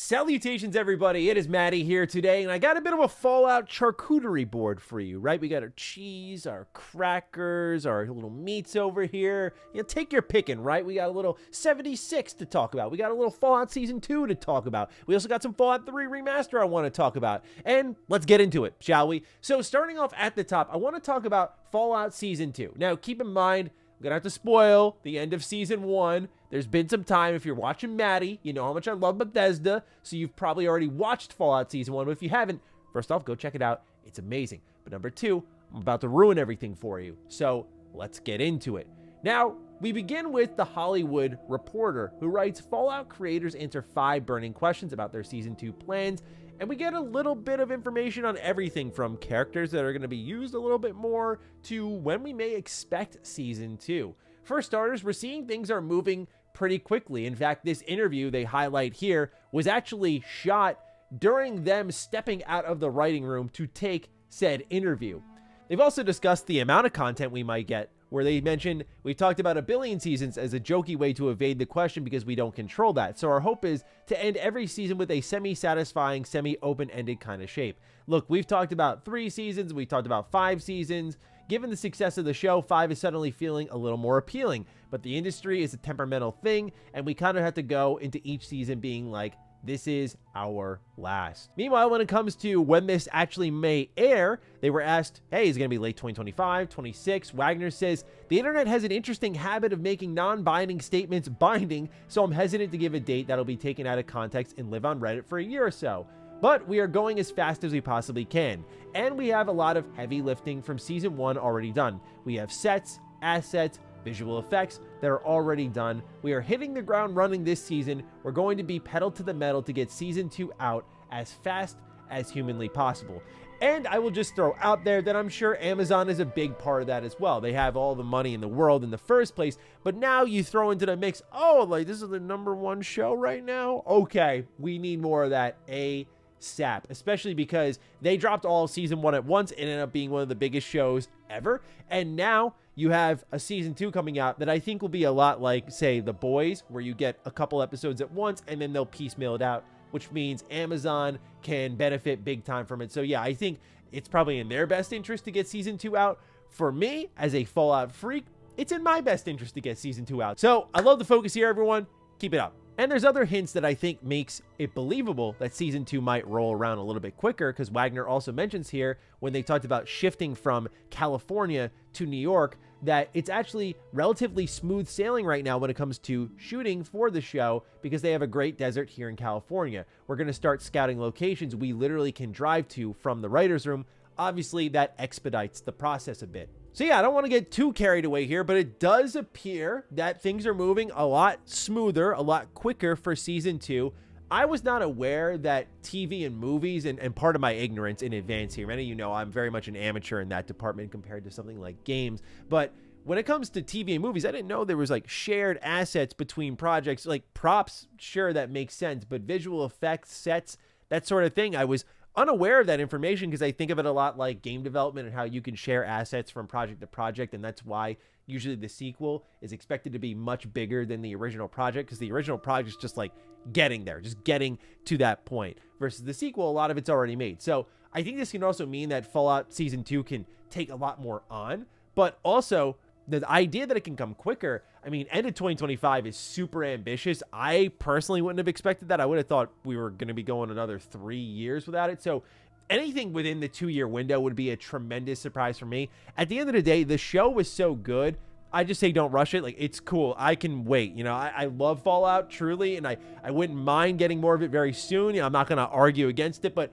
Salutations, everybody. It is Matty here today, and I got a bit of a Fallout charcuterie board for you, right? We got our cheese, our crackers, our little meats over here. You know, take your picking, right? We got a little 76 to talk about. We got a little Fallout Season 2 to talk about. We also got some Fallout 3 Remaster I want to talk about. And let's get into it, shall we? So starting off at the top, I want to talk about Fallout Season 2. Now, keep in mind, I'm going to have to spoil the end of Season 1. There's been some time. If you're watching Matty, you know how much I love Bethesda, so you've probably already watched Fallout Season 1. But if you haven't, first off, go check it out. It's amazing. But number two, I'm about to ruin everything for you. So let's get into it. Now, we begin with The Hollywood Reporter, who writes, Fallout creators answer 5 burning questions about their Season 2 plans. And we get a little bit of information on everything from characters that are going to be used a little bit more to when we may expect Season 2. For starters, we're seeing things are moving pretty quickly. In fact, this interview they highlight here was actually shot during them stepping out of the writing room to take said interview. They've also discussed the amount of content we might get, where they mentioned we've talked about 1 billion seasons as a jokey way to evade the question because we don't control that. So our hope is to end every season with a semi-satisfying, semi-open-ended kind of shape. Look, we've talked about 3 seasons, we've talked about 5 seasons. Given the success of the show, 5 is suddenly feeling a little more appealing. But the industry is a temperamental thing, and we kind of have to go into each season being like, this is our last. Meanwhile, when it comes to when this actually may air, they were asked, hey, is it going to be late 2025, 26? Wagner says, the internet has an interesting habit of making non-binding statements binding, so I'm hesitant to give a date that'll be taken out of context and live on Reddit for a year or so. But we are going as fast as we possibly can, and we have a lot of heavy lifting from Season 1 already done. We have sets, assets, visual effects that are already done. We are hitting the ground running this season. We're going to be pedal to the metal to get Season 2 out as fast as humanly possible. And I will just throw out there that I'm sure Amazon is a big part of that as well. They have all the money in the world in the first place, but now you throw into the mix, oh, like this is the #1 show right now? Okay, we need more of that ASAP, especially because they dropped all of Season 1 at once and ended up being one of the biggest shows ever. And now you have a Season 2 coming out that I think will be a lot like, say, The Boys, where you get a couple episodes at once and then they'll piecemeal it out, which means Amazon can benefit big time from it. So yeah, I think it's probably in their best interest to get Season 2 out. For me, as a Fallout freak, it's in my best interest to get Season 2 out. So I love the focus here, everyone. Keep it up. And there's other hints that I think makes it believable that Season 2 might roll around a little bit quicker, because Wagner also mentions here when they talked about shifting from California to New York that it's actually relatively smooth sailing right now when it comes to shooting for the show because they have a great desert here in California. We're going to start scouting locations we literally can drive to from the writer's room. Obviously, that expedites the process a bit. So yeah, I don't want to get too carried away here, but it does appear that things are moving a lot smoother, a lot quicker for Season 2. I was not aware that TV and movies, and part of my ignorance in advance here, many of you know I'm very much an amateur in that department compared to something like games, but when it comes to TV and movies, I didn't know there was like shared assets between projects, like props, sure, that makes sense, but visual effects, sets, that sort of thing, I was unaware of that information because I think of it a lot like game development and how you can share assets from project to project, and that's why usually the sequel is expected to be much bigger than the original project, because the original project is just like getting there, just getting to that point, versus the sequel, a lot of it's already made. So I think this can also mean that Fallout Season 2 can take a lot more on, but also the idea that it can come quicker, I mean, end of 2025 is super ambitious. I personally wouldn't have expected that. I would have thought we were going to be going another 3 years without it. So anything within the 2-year window would be a tremendous surprise for me. At the end of the day, the show was so good. I just say don't rush it. Like, it's cool. I can wait. You know, I love Fallout, truly, and I wouldn't mind getting more of it very soon. You know, I'm not going to argue against it, but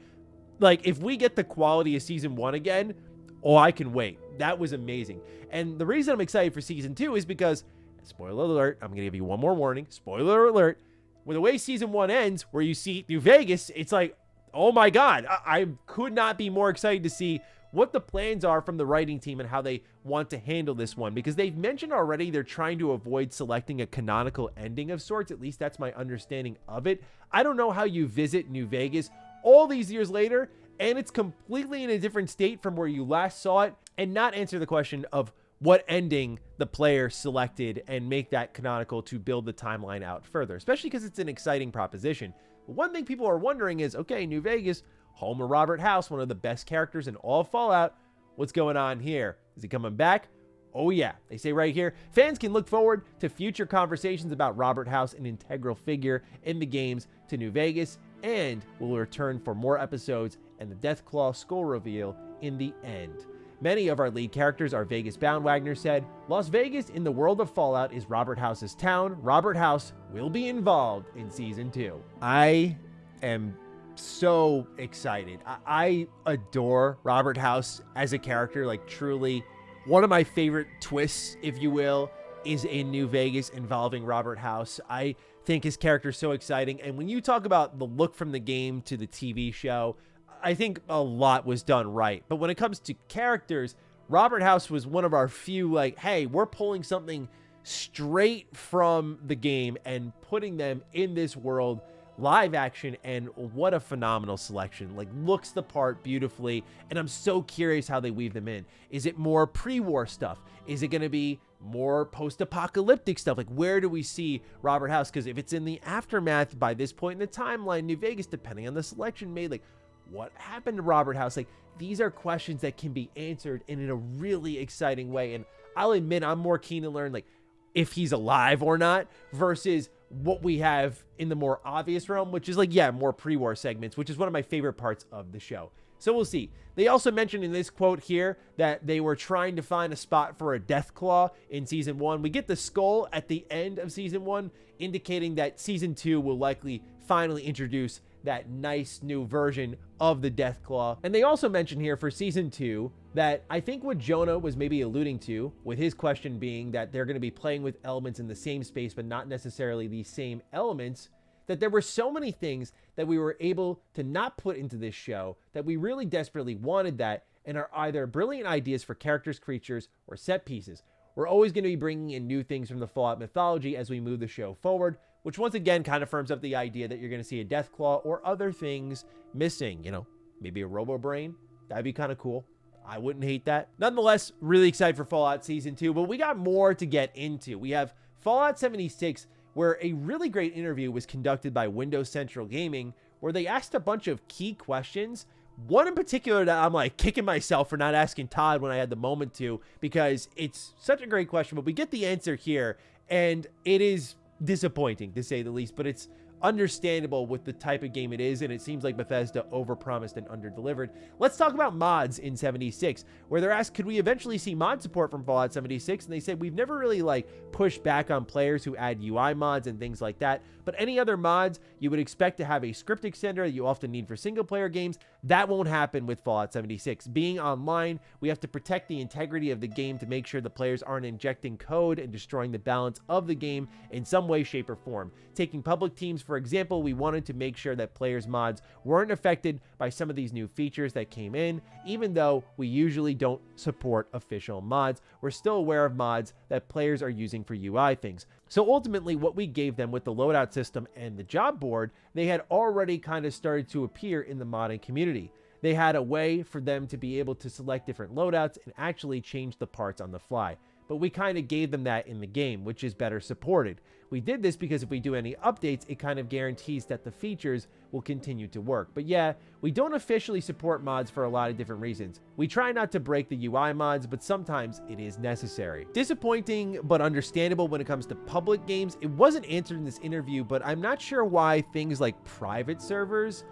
like, if we get the quality of Season 1 again, oh, I can wait. That was amazing. And the reason I'm excited for Season 2 is because, spoiler alert, I'm going to give you one more warning. Spoiler alert. With the way Season 1 ends, where you see New Vegas, it's like, oh my God, I could not be more excited to see what the plans are from the writing team and how they want to handle this one, because they've mentioned already they're trying to avoid selecting a canonical ending of sorts. At least that's my understanding of it. I don't know how you visit New Vegas all these years later and it's completely in a different state from where you last saw it, and not answer the question of what ending the player selected and make that canonical to build the timeline out further, especially because it's an exciting proposition. One thing people are wondering is, okay, New Vegas, home of Robert House, one of the best characters in all of Fallout. What's going on here? Is he coming back? Oh yeah, they say right here, fans can look forward to future conversations about Robert House, an integral figure in the games, to New Vegas, and will return for more episodes and the Deathclaw skull reveal in the end. Many of our lead characters are Vegas bound, Wagner said. Las Vegas in the world of Fallout is Robert House's town. Robert House will be involved in Season 2. I am so excited. I adore Robert House as a character, like truly. One of my favorite twists, if you will, is in New Vegas involving Robert House. I think his character is so exciting. And when you talk about the look from the game to the TV show, I think a lot was done right. But when it comes to characters, Robert House was one of our few, like, hey, we're pulling something straight from the game and putting them in this world, live action, and what a phenomenal selection. Like, looks the part beautifully, and I'm so curious how they weave them in. Is it more pre-war stuff? Is it going to be more post-apocalyptic stuff? Like, where do we see Robert House? Because if it's in the aftermath by this point in the timeline, New Vegas, depending on the selection made, like, what happened to Robert House? Like, these are questions that can be answered in a really exciting way, and I'll admit I'm more keen to learn, like, if he's alive or not, versus what we have in the more obvious realm, which is like, yeah, more pre-war segments, which is one of my favorite parts of the show. So we'll see. They also mentioned in this quote here that they were trying to find a spot for a Deathclaw in Season 1. We get the skull at the end of Season 1, indicating that Season 2 will likely finally introduce that nice new version of the Deathclaw. And they also mentioned here for Season 2 that I think what Jonah was maybe alluding to, with his question being that they're going to be playing with elements in the same space, but not necessarily the same elements, that there were so many things that we were able to not put into this show that we really desperately wanted that, and are either brilliant ideas for characters, creatures, or set pieces. We're always going to be bringing in new things from the Fallout mythology as we move the show forward, which once again kind of firms up the idea that you're going to see a Deathclaw or other things missing. You know, maybe a Robo-Brain. That'd be kind of cool. I wouldn't hate that. Nonetheless, really excited for Fallout Season 2, but we got more to get into. We have Fallout 76, where a really great interview was conducted by Windows Central Gaming, where they asked a bunch of key questions. One in particular that I'm like kicking myself for not asking Todd when I had the moment to, because it's such a great question, but we get the answer here, and it is disappointing to say the least, but it's understandable with the type of game it is, and it seems like Bethesda overpromised and underdelivered. Let's talk about mods in 76, where they're asked, could we eventually see mod support from Fallout 76? And they said, we've never really like pushed back on players who add UI mods and things like that, but any other mods you would expect to have a script extender that you often need for single player games. That won't happen with Fallout 76. Being online, we have to protect the integrity of the game to make sure the players aren't injecting code and destroying the balance of the game in some way, shape, or form. Taking public teams, for example, we wanted to make sure that players' mods weren't affected by some of these new features that came in. Even though we usually don't support official mods, we're still aware of mods that players are using for UI things. So ultimately, what we gave them with the loadout system and the job board, they had already kind of started to appear in the modding community. They had a way for them to be able to select different loadouts and actually change the parts on the fly. But we kind of gave them that in the game, which is better supported. We did this because if we do any updates, it kind of guarantees that the features will continue to work. But yeah, we don't officially support mods for a lot of different reasons. We try not to break the UI mods, but sometimes it is necessary. Disappointing, but understandable when it comes to public games. It wasn't answered in this interview, but I'm not sure why things like private servers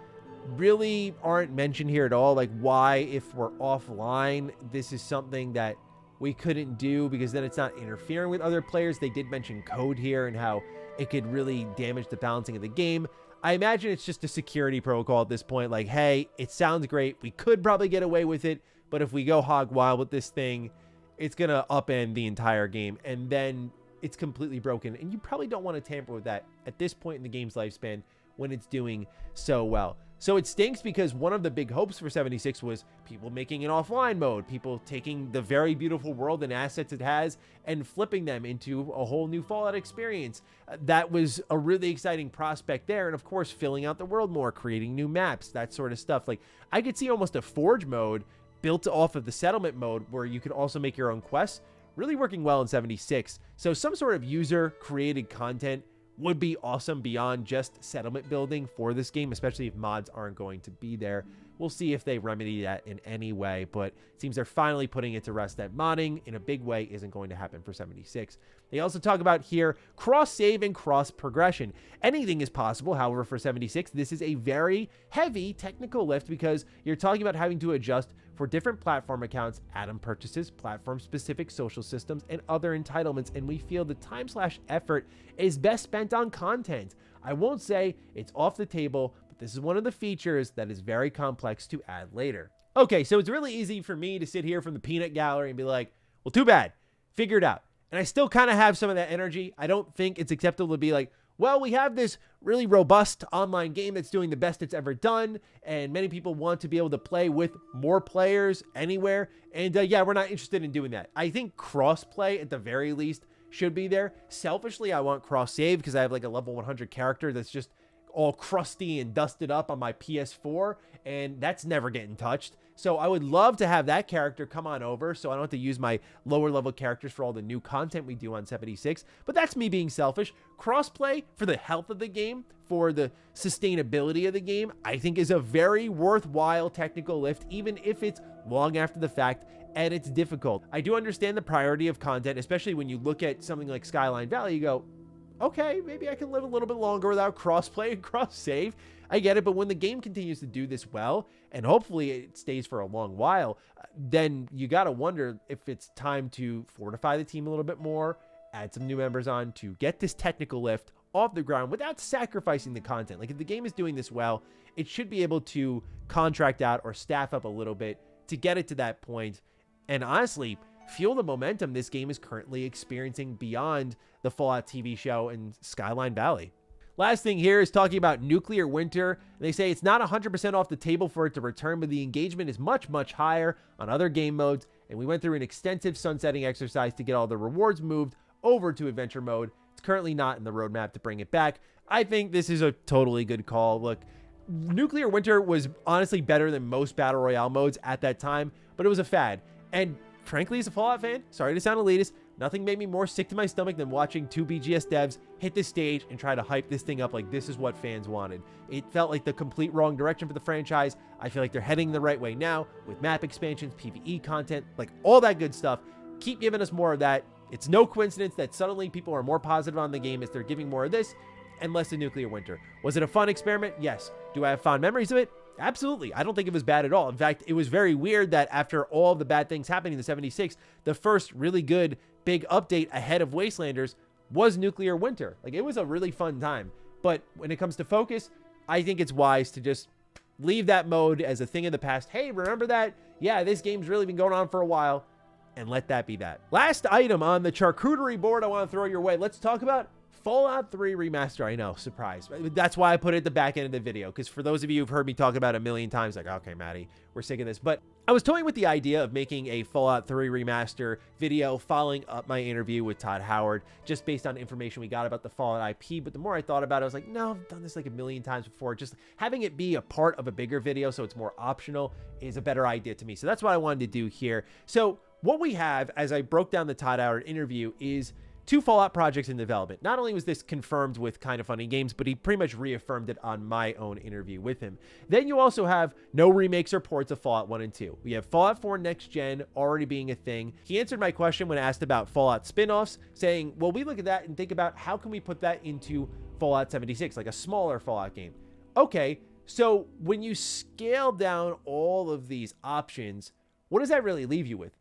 really aren't mentioned here at all. Like why, if we're offline, this is something that we couldn't do, because then it's not interfering with other players. They did mention code here and how it could really damage the balancing of the game. I imagine it's just a security protocol at this point. Like, hey, it sounds great. We could probably get away with it, but if we go hog wild with this thing, it's going to upend the entire game, and then it's completely broken. And you probably don't want to tamper with that at this point in the game's lifespan when it's doing so well. So it stinks, because one of the big hopes for 76 was people making an offline mode, people taking the very beautiful world and assets it has and flipping them into a whole new Fallout experience. That was a really exciting prospect there. And of course, filling out the world more, creating new maps, that sort of stuff. Like I could see almost a Forge mode built off of the settlement mode where you could also make your own quests, really working well in 76. So some sort of user created content would be awesome beyond just settlement building for this game, especially if mods aren't going to be there. We'll see if they remedy that in any way, but it seems they're finally putting it to rest that modding in a big way isn't going to happen for 76. They also talk about here cross-save and cross-progression. Anything is possible, however, for 76. This is a very heavy technical lift because you're talking about having to adjust for different platform accounts, add-on purchases, platform-specific social systems, and other entitlements, and we feel the time/effort is best spent on content. I won't say it's off the table, but this is one of the features that is very complex to add later. Okay, so it's really easy for me to sit here from the peanut gallery and be like, well, too bad, figure it out. And I still kind of have some of that energy. I don't think it's acceptable to be like, well, we have this really robust online game that's doing the best it's ever done, and many people want to be able to play with more players anywhere, and yeah, we're not interested in doing that. I think crossplay, at the very least, should be there. Selfishly, I want cross-save because I have like a level 100 character that's just all crusty and dusted up on my PS4, and that's never getting touched. So I would love to have that character come on over so I don't have to use my lower level characters for all the new content we do on 76. But that's me being selfish. Crossplay, for the health of the game, for the sustainability of the game, I think is a very worthwhile technical lift, even if it's long after the fact and it's difficult. I do understand the priority of content, especially when you look at something like Skyline Valley, you go, okay, maybe I can live a little bit longer without crossplay and cross-save. I get it, but when the game continues to do this well, and hopefully it stays for a long while, then you got to wonder if it's time to fortify the team a little bit more, add some new members on to get this technical lift off the ground without sacrificing the content. Like, if the game is doing this well, it should be able to contract out or staff up a little bit to get it to that point. And honestly, fuel the momentum this game is currently experiencing beyond the Fallout TV show and Skyline Valley. Last thing here is talking about Nuclear Winter. They say it's not 100% off the table for it to return, but the engagement is much, much higher on other game modes, and we went through an extensive sunsetting exercise to get all the rewards moved over to adventure mode. It's currently not in the roadmap to bring it back. I think this is a totally good call. Look, Nuclear Winter was honestly better than most Battle Royale modes at that time, but it was a fad. And frankly, as a Fallout fan, sorry to sound elitist, nothing made me more sick to my stomach than watching two BGS devs hit the stage and try to hype this thing up like this is what fans wanted. It felt like the complete wrong direction for the franchise. I feel like they're heading the right way now with map expansions, PvE content, like all that good stuff. Keep giving us more of that. It's no coincidence that suddenly people are more positive on the game as they're giving more of this and less of Nuclear Winter. Was it a fun experiment? Yes. Do I have fond memories of it? Absolutely. I don't think it was bad at all. In fact, it was very weird that after all the bad things happening in the 76, the first really good big update ahead of Wastelanders was Nuclear Winter. Like, it was a really fun time. But when it comes to focus, I think it's wise to just leave that mode as a thing in the past. Hey, remember that? Yeah, this game's really been going on for a while, and let that be that. Last item on the charcuterie board I want to throw your way. Let's talk about Fallout 3 Remaster. I know, surprise. That's why I put it at the back end of the video, because for those of you who've heard me talk about it a million times, like, okay, Matty, we're sick of this. But I was toying with the idea of making a Fallout 3 Remaster video following up my interview with Todd Howard, just based on information we got about the Fallout IP. But the more I thought about it, I was like, no, I've done this like a million times before. Just having it be a part of a bigger video so it's more optional is a better idea to me. So that's what I wanted to do here. So what we have, as I broke down the Todd Howard interview, is 2 Fallout projects in development. Not only was this confirmed with Kinda Funny Games, but he pretty much reaffirmed it on my own interview with him. Then you also have no remakes or ports of Fallout 1 and 2. We have Fallout 4 Next Gen already being a thing. He answered my question when asked about Fallout spin-offs, saying, well, we look at that and think about how can we put that into Fallout 76, like a smaller Fallout game. Okay, so when you scale down all of these options, what does that really leave you with?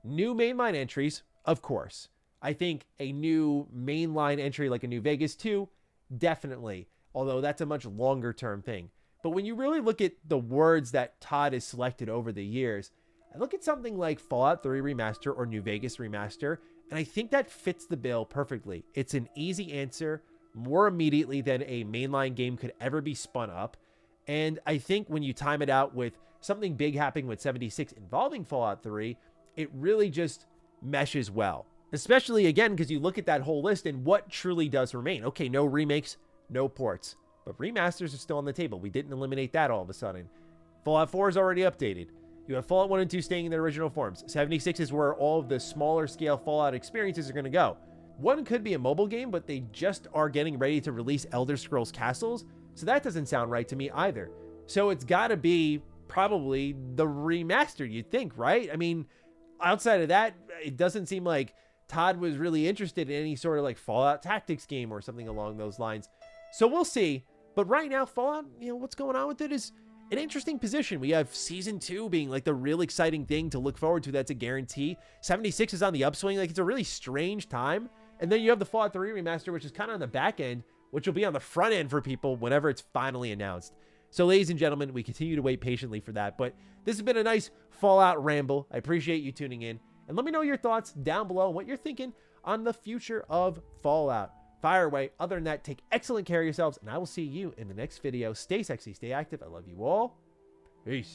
New mainline entries, of course. I think a new mainline entry like a New Vegas 2, definitely, although that's a much longer term thing. But when you really look at the words that Todd has selected over the years, I look at something like Fallout 3 Remaster or New Vegas Remaster, and I think that fits the bill perfectly. It's an easy answer, more immediately than a mainline game could ever be spun up. And I think when you time it out with something big happening with 76 involving Fallout 3, it really just meshes well. Especially, again, because you look at that whole list and what truly does remain. Okay, no remakes, no ports. But remasters are still on the table. We didn't eliminate that all of a sudden. Fallout 4 is already updated. You have Fallout 1 and 2 staying in their original forms. 76 is where all of the smaller scale Fallout experiences are going to go. One could be a mobile game, but they just are getting ready to release Elder Scrolls Castles, so that doesn't sound right to me either. So it's got to be probably the remastered, you'd think, right? I mean, outside of that, it doesn't seem like Todd was really interested in any sort of like Fallout Tactics game or something along those lines. So we'll see. But right now, Fallout, what's going on with it is an interesting position. We have Season 2 being like the real exciting thing to look forward to. That's a guarantee. 76 is on the upswing. Like, it's a really strange time. And then you have the Fallout 3 remaster, which is kind of on the back end, which will be on the front end for people whenever it's finally announced. So, ladies and gentlemen, we continue to wait patiently for that. But this has been a nice Fallout ramble. I appreciate you tuning in. And let me know your thoughts down below and what you're thinking on the future of Fallout. Fire away. Other than that, take excellent care of yourselves, and I will see you in the next video. Stay sexy, stay active. I love you all. Peace.